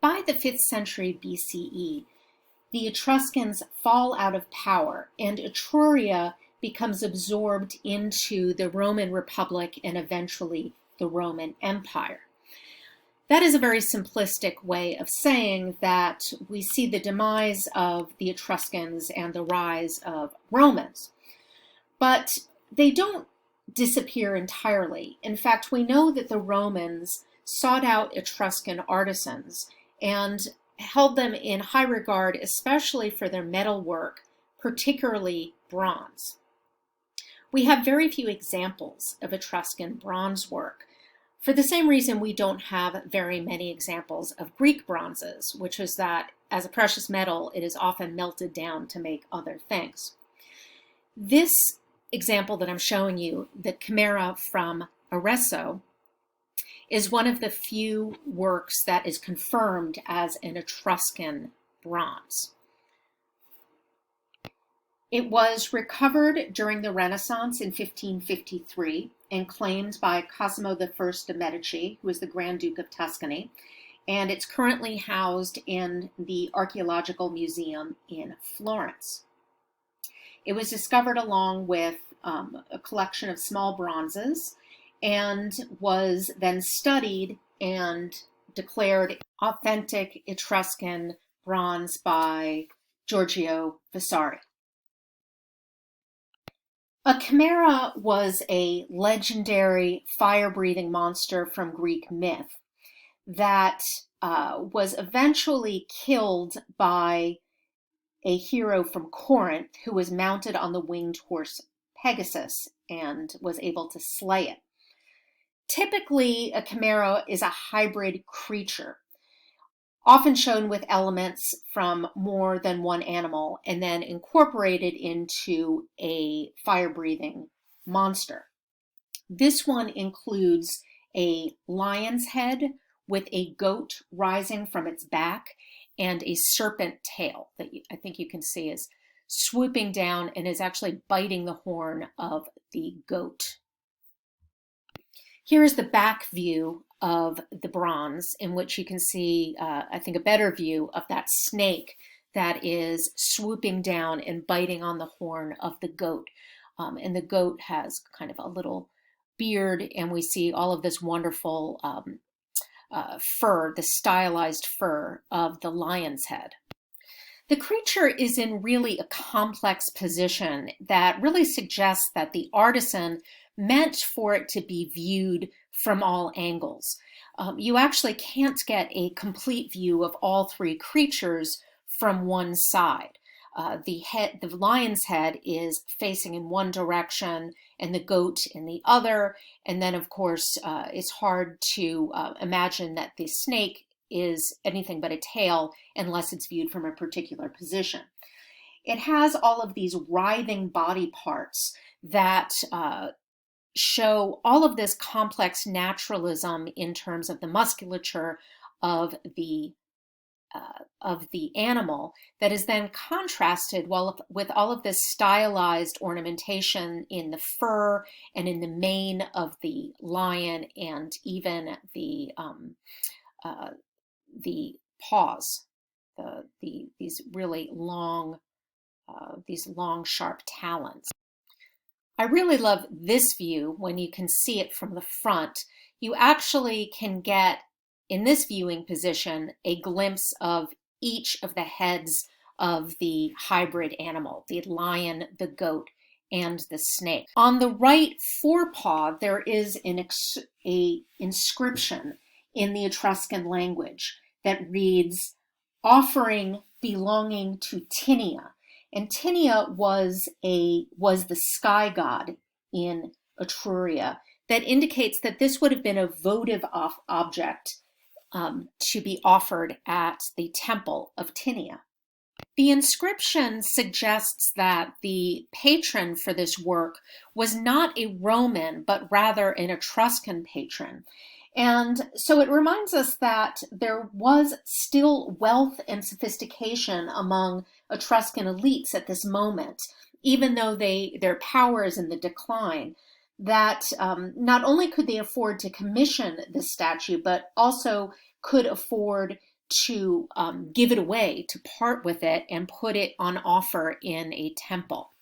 By the 5th century BCE, the Etruscans fall out of power and Etruria becomes absorbed into the Roman Republic and eventually the Roman Empire. That is a very simplistic way of saying that we see the demise of the Etruscans and the rise of Romans. But they don't disappear entirely. In fact, we know that the Romans sought out Etruscan artisans and held them in high regard, especially for their metalwork, particularly bronze. We have very few examples of Etruscan bronze work, for the same reason we don't have very many examples of Greek bronzes, which is that as a precious metal, it is often melted down to make other things. This example that I'm showing you, the Chimera from Arezzo, is one of the few works that is confirmed as an Etruscan bronze. It was recovered during the Renaissance in 1553 and claimed by Cosimo I de' Medici, who was the Grand Duke of Tuscany, and it's currently housed in the Archaeological Museum in Florence. It was discovered along with a collection of small bronzes and was then studied and declared authentic Etruscan bronze by Giorgio Vasari. A chimera was a legendary fire-breathing monster from Greek myth that was eventually killed by a hero from Corinth who was mounted on the winged horse Pegasus and was able to slay it. Typically, a chimera is a hybrid creature, often shown with elements from more than one animal and then incorporated into a fire-breathing monster. This one includes a lion's head with a goat rising from its back and a serpent tail that I think you can see is swooping down and is actually biting the horn of the goat. Here is the back view of the bronze, in which you can see, I think, a better view of that snake that is swooping down and biting on the horn of the goat. And the goat has kind of a little beard, and we see all of this wonderful fur, the stylized fur of the lion's head. The creature is in really a complex position that really suggests that the artisan meant for it to be viewed from all angles. You actually can't get a complete view of all three creatures from one side. The lion's head is facing in one direction and the goat in the other. And then, of course, it's hard to imagine that the snake is anything but a tail unless it's viewed from a particular position. It has all of these writhing body parts that show all of this complex naturalism in terms of the musculature of the animal that is then contrasted with all of this stylized ornamentation in the fur and in the mane of the lion and even the paws, these really long, sharp talons. I really love this view when you can see it from the front. You actually can get, in this viewing position, a glimpse of each of the heads of the hybrid animal, the lion, the goat, and the snake. On the right forepaw, there is an inscription in the Etruscan language that reads, "Offering belonging to Tinia." And Tinia was the sky god in Etruria. That indicates that this would have been a votive object to be offered at the temple of Tinia. The inscription suggests that the patron for this work was not a Roman, but rather an Etruscan patron. And so it reminds us that there was still wealth and sophistication among Etruscan elites at this moment, even though their power is in the decline, that not only could they afford to commission this statue, but also could afford to give it away, to part with it and put it on offer in a temple.